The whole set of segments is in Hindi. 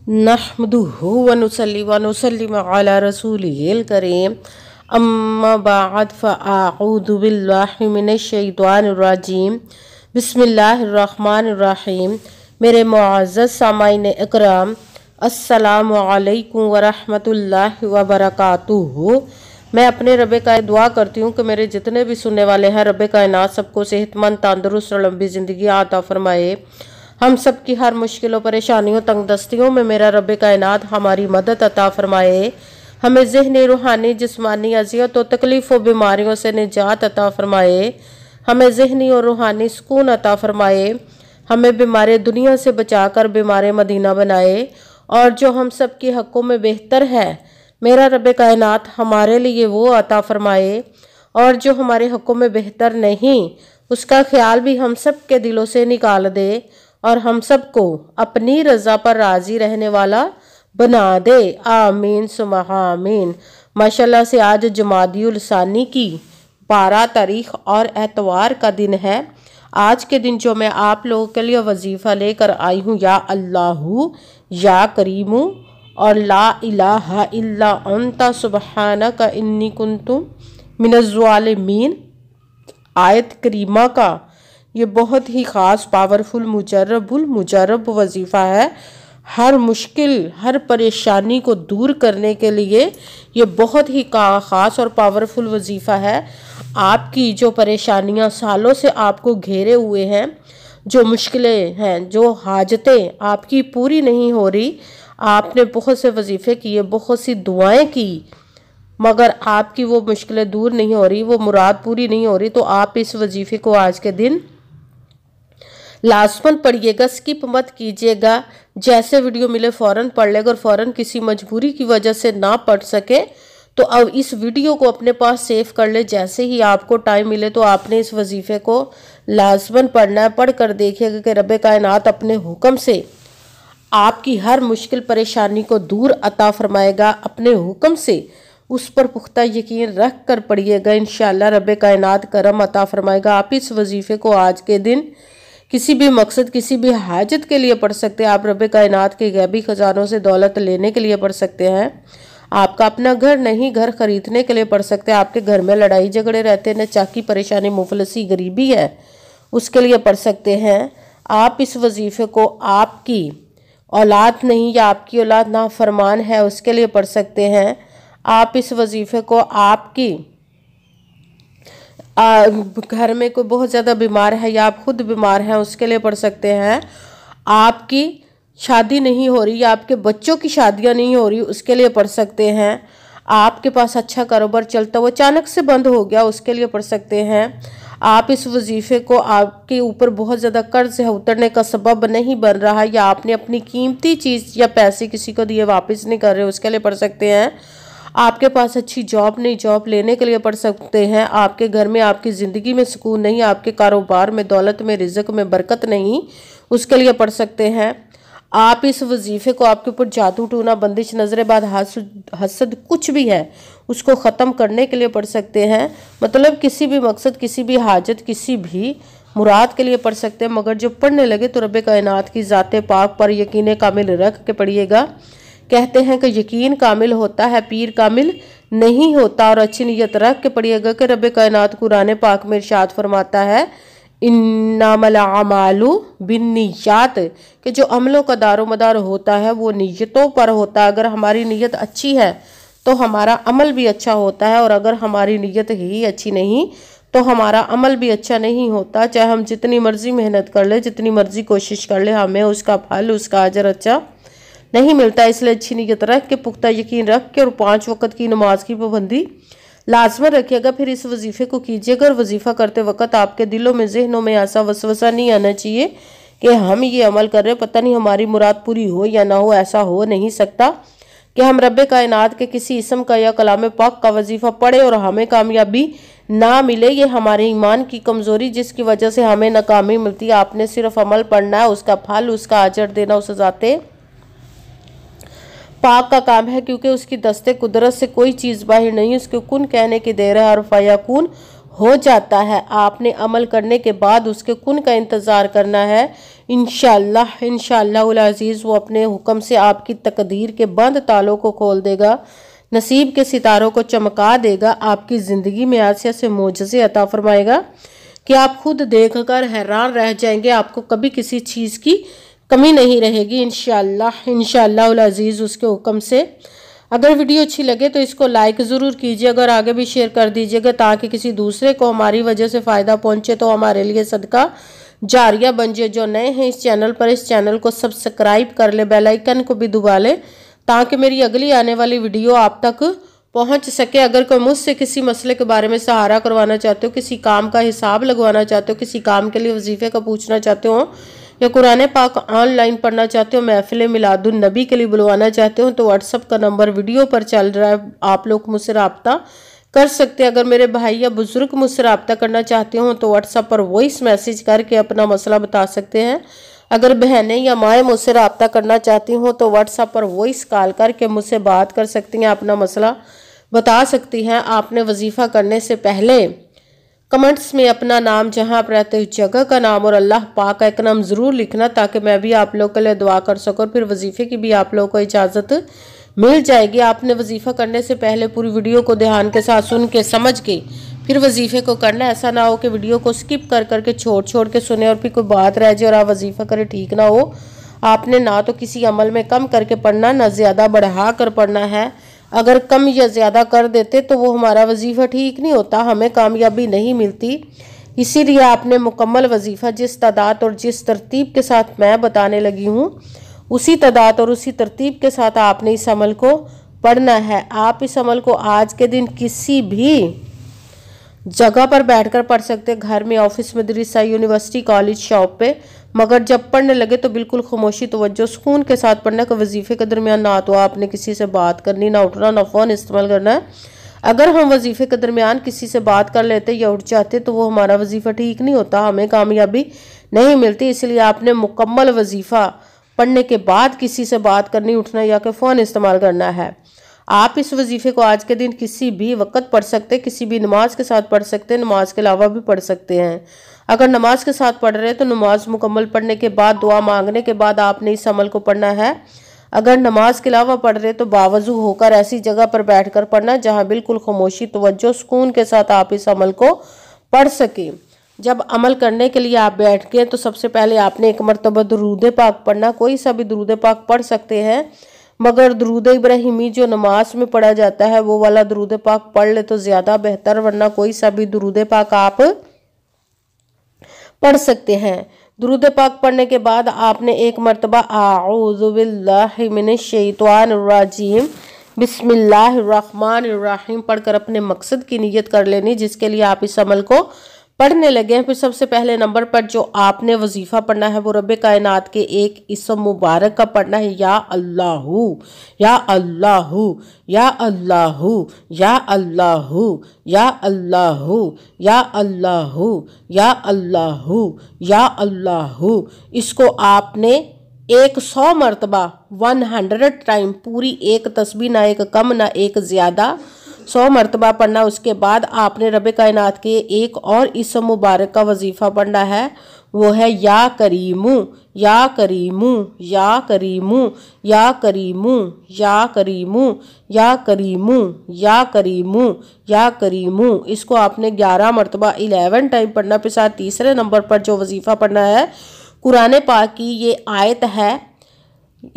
नहमदुहु व नुसल्ली व नुसल्लिमु अला रसूलिहिल करीम अम्मा बाद फ़अऊज़ु बिल्लाहि मिनश शैतानिर रजीम बिस्मिल्लाहिर रहमानिर रहीम। मेरे मुअज़्ज़ज़ सामाईन इकराम, अस्सलामु अलैकुम व रहमतुल्लाहि व बरकातुहू। मैं अपने रब का दुआ करती हूँ कि मेरे जितने भी सुनने वाले हैं रब कायनात सबको सेहतमंद, तंदुरुस्त और लंबी ज़िंदगी अता फरमाए। हम सब की हर मुश्किलों, परेशानियों, तंगदस्तियों में मेरा रब कायनात हमारी मदद अता फरमाए। हमें ज़हनी, रूहानी, जिस्मानी अज़ियत और तकलीफ़ व बीमारियों से निजात अता फरमाए। हमें ज़हनी और रूहानी सुकून अता फरमाए। हमें बीमार दुनिया से बचाकर बीमार मदीना बनाए। और जो हम सब के हक़ों में बेहतर है मेरा रब कायनात हमारे लिए वो अता फरमाए। और जो हमारे हक़ों में बेहतर नहीं उसका ख्याल भी हम सब के दिलों से निकाल दे और हम सबको अपनी रज़ा पर राज़ी रहने वाला बना दे। आमीन सुम्मा आमीन। माशाल्लाह से आज जमादियुल सानी की 12 तारीख और एतवार का दिन है। आज के दिन जो मैं आप लोगों के लिए वजीफ़ा लेकर आई हूँ, या अल्लाहु या करीमु और ला इलाहा इल्ला अंता सुब्हानका इन्नी कुन्तु मिनज़ ज़ालिमीन आयत करीमा का ये बहुत ही ख़ास, पावरफुल, मुजर्रब वजीफ़ा है। हर मुश्किल, हर परेशानी को दूर करने के लिए ये बहुत ही ख़ास और पावरफुल वजीफ़ा है। आपकी जो परेशानियां सालों से आपको घेरे हुए हैं, जो मुश्किलें हैं, जो हाजतें आपकी पूरी नहीं हो रही, आपने बहुत से वजीफ़े किए, बहुत सी दुआएं की, मगर आपकी वो मुश्किलें दूर नहीं हो रही, वो मुराद पूरी नहीं हो रही, तो आप इस वजीफ़े को आज के दिन लाज़मन पढ़िएगा, स्किप मत कीजिएगा। जैसे वीडियो मिले फ़ौरन पढ़ लेगा और फ़ौरन किसी मजबूरी की वजह से ना पढ़ सके तो अब इस वीडियो को अपने पास सेव कर ले। जैसे ही आपको टाइम मिले तो आपने इस वजीफ़े को लाज़मन पढ़ना है। पढ़ कर देखिएगा कि रब कायनात अपने हुक्म से आपकी हर मुश्किल परेशानी को दूर अता फरमाएगा। अपने हुक्म से उस पर पुख्ता यकीन रख कर पढ़िएगा, इंशाअल्लाह रब कायनात करम अता फरमाएगा। आप इस वजीफ़े को आज के दिन किसी भी मकसद, किसी भी हाजत के लिए पढ़ सकते हैं। आप रब कायनात के गैबी ख़जानों से दौलत लेने के लिए पढ़ सकते हैं। आपका अपना घर नहीं, घर खरीदने के लिए पढ़ सकते हैं। आपके घर में लड़ाई झगड़े रहते हैं, चाकी परेशानी, मुफलसी, गरीबी है, उसके लिए पढ़ सकते हैं। आप इस वजीफ़े को आपकी औलाद नहीं या आपकी औलाद नाफरमान है उसके लिए पढ़ सकते हैं। आप इस वजीफ़े को आपकी घर में कोई बहुत ज़्यादा बीमार है या आप खुद बीमार हैं उसके लिए पढ़ सकते हैं। आपकी शादी नहीं हो रही या आपके बच्चों की शादियां नहीं हो रही उसके लिए पढ़ सकते हैं। आपके पास अच्छा कारोबार चलता हुआ अचानक से बंद हो गया उसके लिए पढ़ सकते हैं। आप इस वजीफ़े को आपके ऊपर बहुत ज़्यादा कर्ज है उतरने का सबब नहीं बन रहा या आपने अपनी कीमती चीज़ या पैसे किसी को दिए वापस नहीं कर रहे उसके लिए पढ़ सकते हैं। आपके पास अच्छी जॉब नहीं, जॉब लेने के लिए पढ़ सकते हैं। आपके घर में, आपकी ज़िंदगी में सुकून नहीं, आपके कारोबार में, दौलत में, रिज़्क में बरकत नहीं, उसके लिए पढ़ सकते हैं। आप इस वजीफ़े को आपके ऊपर जादू, टूना, बंदिश, नजरेबाद, हसद कुछ भी है उसको ख़त्म करने के लिए पढ़ सकते हैं। मतलब किसी भी मकसद, किसी भी हाजत, किसी भी मुराद के लिए पढ़ सकते हैं। मगर जो पढ़ने लगे तो रब कायनात की ज़ात पाक पर यकीन कामिल रख के पढ़िएगा। कहते हैं कि यकीन कामिल होता है, पीर कामिल नहीं होता। और अच्छी नीयत रख के पढ़िएगा कि रब कायनात कुरान पाक में इरशाद फरमाता है इन्नमल अमालु बिन्नियात, कि जो अमलों का दारो मदार होता है वो नीयतों पर होता है। अगर हमारी नीयत अच्छी है तो हमारा अमल भी अच्छा होता है, और अगर हमारी नीयत ही अच्छी नहीं तो हमारा अमल भी अच्छा नहीं होता। चाहे हम जितनी मर्जी मेहनत कर ले, जितनी मर्जी कोशिश कर ले, हमें उसका फल, उसका अजर अच्छा नहीं मिलता। इसलिए अच्छी नीयत रख के, पुख्ता यकीन रख के और 5 वक़्त की नमाज की पाबंदी लाजमन रखिएगा। फिर इस वजीफ़े को कीजिएगा। और वजीफ़ा करते वक्त आपके दिलों में, जहनों में ऐसा वसवसा नहीं आना चाहिए कि हम ये अमल कर रहे हैं, पता नहीं हमारी मुराद पूरी हो या ना हो। ऐसा हो नहीं सकता कि हम रब कायनात के किसी इसम का या कलाम पाक का वजीफ़ा पढ़े और हमें कामयाबी ना मिले। ये हमारे ईमान की कमज़ोरी जिसकी वजह से हमें नाकामी मिलती है। आपने सिर्फ अमल पढ़ना है, उसका फल, उसका अजर देना उस ज़ाते पाक का काम है, क्योंकि उसकी दस्ते कुदरत से कोई चीज़ बाहर नहीं, उसके कुन कहने की देर है और फयाकुन हो जाता है। आपने अमल करने के बाद उसके कुन का इंतज़ार करना है। इंशाअल्लाह इंशाअल्लाहुल अज़ीज़ वो अपने हुक्म से आपकी तकदीर के बंद तालों को खोल देगा, नसीब के सितारों को चमका देगा, आपकी ज़िंदगी में आसिया से मोजज़े अता फरमाएगा कि आप खुद देखकर हैरान रह जाएंगे। आपको कभी किसी चीज़ की कमी नहीं रहेगी इंशाअल्लाह इंशाअल्लाहुल अज़ीज़ उसके हुक्म से। अगर वीडियो अच्छी लगे तो इसको लाइक ज़रूर कीजिए, अगर आगे भी शेयर कर दीजिएगा ताकि किसी दूसरे को हमारी वजह से फ़ायदा पहुँचे तो हमारे लिए सदका जारिया बन जाए। जो नए हैं इस चैनल पर, इस चैनल को सब्सक्राइब कर ले, बेल आइकन को भी दबा ले ताकि मेरी अगली आने वाली वीडियो आप तक पहुंच सके। अगर कोई मुझसे किसी मसले के बारे में सहारा करवाना चाहते हो, किसी काम का हिसाब लगवाना चाहते हो, किसी काम के लिए वजीफे का पूछना चाहते हो या कुरान पाक ऑनलाइन पढ़ना चाहते हो, महफिल मिलादुन नबी के लिए बुलवाना चाहते हो तो व्हाट्सअप का नंबर वीडियो पर चल रहा है, आप लोग मुझसे रब्ता कर सकते हैं। अगर मेरे भाई या बुजुर्ग मुझसे रब्ता करना चाहते हो तो व्हाट्सएप पर वॉइस मैसेज करके अपना मसला बता सकते हैं। अगर बहनें या माएँ मुझसे रब्ता करना चाहती हों तो व्हाट्सएप पर वॉइस कॉल करके मुझसे बात कर सकती हैं, अपना मसला बता सकती हैं। आपने वजीफ़ा करने से पहले कमेंट्स में अपना नाम, जहां आप रहते हो जगह का नाम और अल्लाह पाक का एक नाम ज़रूर लिखना ताकि मैं भी आप लोग के लिए दुआ कर सकूँ। फिर वजीफ़े की भी आप लोग को इजाज़त मिल जाएगी। आपने वजीफ़ा करने से पहले पूरी वीडियो को ध्यान के साथ सुन के समझ के फिर वजीफ़े को करना। ऐसा ना हो कि वीडियो को स्किप कर करके छोड़ के सुने और फिर कोई बात रह जाए और आप वजीफ़ा करें, ठीक ना हो। आपने ना तो किसी अमल में कम करके पढ़ना, ना ज़्यादा बढ़ा कर पढ़ना है। अगर कम या ज़्यादा कर देते तो वो हमारा वजीफ़ा ठीक नहीं होता, हमें कामयाबी नहीं मिलती। इसीलिए आपने मुकम्मल वजीफ़ा जिस तादाद और जिस तरतीब के साथ मैं बताने लगी हूँ उसी तादाद और उसी तरतीब के साथ आपने इस अमल को पढ़ना है। आप इस अमल को आज के दिन किसी भी जगह पर बैठकर पढ़ सकते हैं, घर में, ऑफिस, मदरसा, यूनिवर्सिटी, कॉलेज, शॉप पे, मगर जब पढ़ने लगे तो बिल्कुल खामोशी, तवज्जो, सुकून के साथ पढ़ना। कि वजीफे के दरमियान ना तो आपने किसी से बात करनी, ना उठना, ना फ़ोन इस्तेमाल करना है। अगर हम वजीफे के दरमियान किसी से बात कर लेते या उठ जाते तो वो हमारा वजीफा ठीक नहीं होता, हमें कामयाबी नहीं मिलती। इसलिए आपने मुकम्मल वजीफा पढ़ने के बाद किसी से बात करनी, उठना या कि फ़ोन इस्तेमाल करना है। आप इस वजीफे को आज के दिन किसी भी वक्त पढ़ सकते, किसी भी नमाज के साथ पढ़ सकते, नमाज के अलावा भी पढ़ सकते हैं। अगर नमाज के साथ पढ़ रहे हैं तो नमाज मुकम्मल पढ़ने के बाद, दुआ मांगने के बाद आपने इस अमल को पढ़ना है। अगर नमाज के अलावा पढ़ रहे तो बावजू होकर ऐसी जगह पर बैठकर पढ़ना जहां बिल्कुल खामोशी, तवज्जो, सुकून के साथ आप इस अमल को पढ़ सकें। जब अमल करने के लिए आप बैठ गए तो सबसे पहले आपने एक मरतबा दुरूद पाक पढ़ना। कोई सा भी दुरूद पाक पढ़ सकते हैं, मगर दुरूद इब्राहिमी जो नमाज में पढ़ा जाता है वो वाला दुरूद पाक पढ़ ले तो ज़्यादा बेहतर, वरना कोई सा भी दुरूद पाक आप पढ़ सकते हैं। दुरूद पाक पढ़ने के बाद आपने एक मरतबा आऊज़ु बिल्लाहि मिनश शैतानिर रजीम बिस्मिल्लाहिर्रहमानिर्रहीम पढ़कर अपने मकसद की नियत कर लेनी जिसके लिए आप इस अमल को पढ़ने लगे हैं। फिर सबसे पहले नंबर पर जो आपने वजीफा पढ़ना है वो रब्बे कायनात के एक इस्म मुबारक का पढ़ना है, या अल्लाहू या अल्लाहू या अल्लाहू या अल्लाहू या अल्लाहू या अल्लाहू या अल्लाहू या अल्लाहू। इसको आपने 100 मरतबा 100 टाइम, पूरी एक तस्बीह, ना एक कम ना एक ज़्यादा, 100 मरतबा पढ़ना। उसके बाद आपने रब्बे कायनात के एक और इस्म मुबारक का वजीफ़ा पढ़ना है, वो है या करीमू या करीमू या करीमू या करीमू या करीमू या करीमू या करीमू या करीमू। इसको आपने 11 मरतबा 11 टाइम पढ़ना। फिर साथ तीसरे नंबर पर जो वजीफ़ा पढ़ना है कुरान पाक की ये आयत है,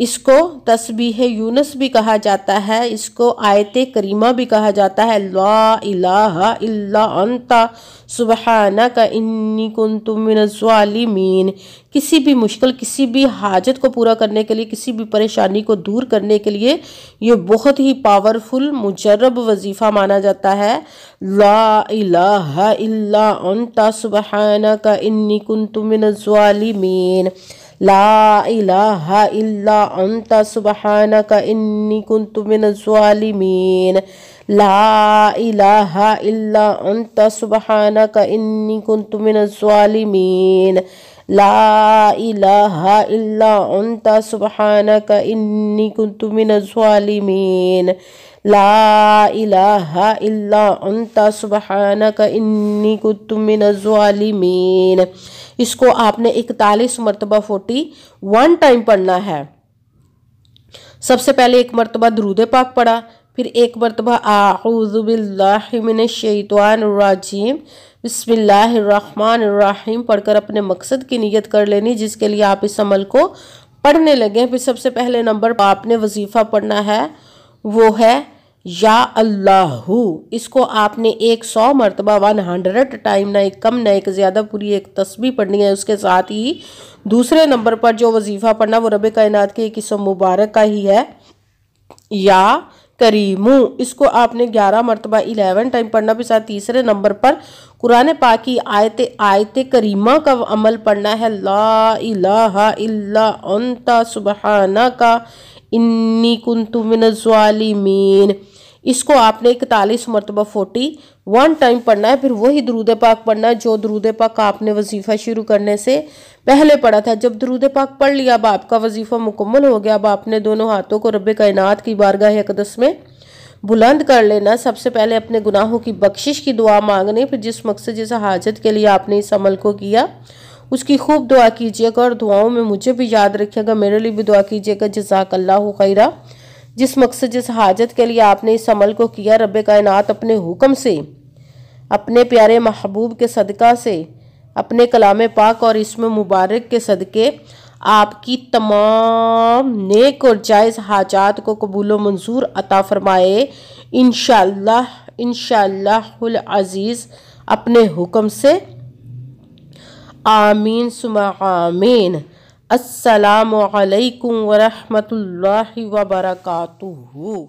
इसको तस्बीह यूनुस भी कहा जाता है, इसको आयत करीमा भी कहा जाता है। ला इलाहा इल्ला अंता सुबहानका इन्नी कुन्तु मिनज़ ज़ालिमीन। किसी भी मुश्किल, किसी भी हाजत को पूरा करने के लिए, किसी भी परेशानी को दूर करने के लिए ये बहुत ही पावरफुल मुजर्रब वजीफ़ा माना जाता है। ला इलाहा इल्ला अंता सुबहानका इन्नी कुन्तु मिनज़ ज़ालिमीन। ला इलाहा इल्ला अंता सुबहानका इन्नी कुन्तु मिनज़ ज़ालिमीन। ला इलाहा इल्ला अंता सुबहानका इन्नी कुन्तु मिनज़ ज़ालिमीन। ला इलाहा इल्ला अंता सुब्हानका इन्नी कुन्तु मिनज़ ज़ालिमीन, ला इलाहा इल्ला अंता सुब्हानका इन्नी कुन्तु मिनज़ ज़ालिमीन। इसको आपने 41 मरतबा 41 टाइम पढ़ना है। सबसे पहले एक मरतबा दुरूद पाक पढ़ा, फिर एक मरतबा आऊज़ु बिल्लाहि मिनश शैतानिर रजीम बिस्मिल्लाहिर्रहमानिर्रहीम पढ़कर अपने मकसद की नियत कर लेनी जिसके लिए आप इस अमल को पढ़ने लगे। फिर सबसे पहले नंबर पर आपने वजीफ़ा पढ़ना है, वो है या अल्लाहू। इसको आपने 100 मरतबा 100 टाइम, ना एक कम ना एक ज़्यादा, पूरी एक तस्बीह पढ़नी है। उसके साथ ही दूसरे नंबर पर जो वजीफ़ा पढ़ना वो रब कायनात के एक इसम मुबारक का ही है, या करीमू। इसको आपने 11 मरतबा 11 टाइम पढ़ना। फिर साथ तीसरे नंबर पर कुरान पाक की आयत करीमा का अमल पढ़ना है, ला इलाहा इल्ला अंता सुब्हानका इन्नी कुन्तु मिनज़ ज़ालिमीन। इसको आपने 41 मरतबा 41 टाइम पढ़ना है। फिर वही दुरूद पाक पढ़ना है जो दुरूद पाक आपने वजीफ़ा शुरू करने से पहले पढ़ा था। जब दुरूद पाक पढ़ लिया, अब आपका वजीफ़ा मुकम्मल हो गया। अब आपने दोनों हाथों को रब कायनात की बारगाह अक़दस में बुलंद कर लेना। सबसे पहले अपने गुनाहों की बख्शिश की दुआ मांगनी। फिर जिस मकसद जिस हाजत के लिए आपने इस अमल को किया उसकी खूब दुआ कीजिएगा, और दुआओं में मुझे भी याद रखिएगा, मेरे लिए भी दुआ कीजिएगा। जज़ाकल्लाहु खैरा। जिस मकसद जिस हाजत के लिए आपने इस अमल को किया, रब कायनात अपने हुक्म से, अपने प्यारे महबूब के सदका से, अपने कलाम पाक और इसमें मुबारक के सदके आपकी तमाम नेक और जायज़ हाजात को कबूल व मंजूर अता फरमाए इंशाअल्लाह, इंशाअल्लाहुल अज़ीज़, अपने हुक्म से। आमीन सुमा आमीन। अस्सलामु अलैकुम व रहमतुल्लाहि व बरकातुहू।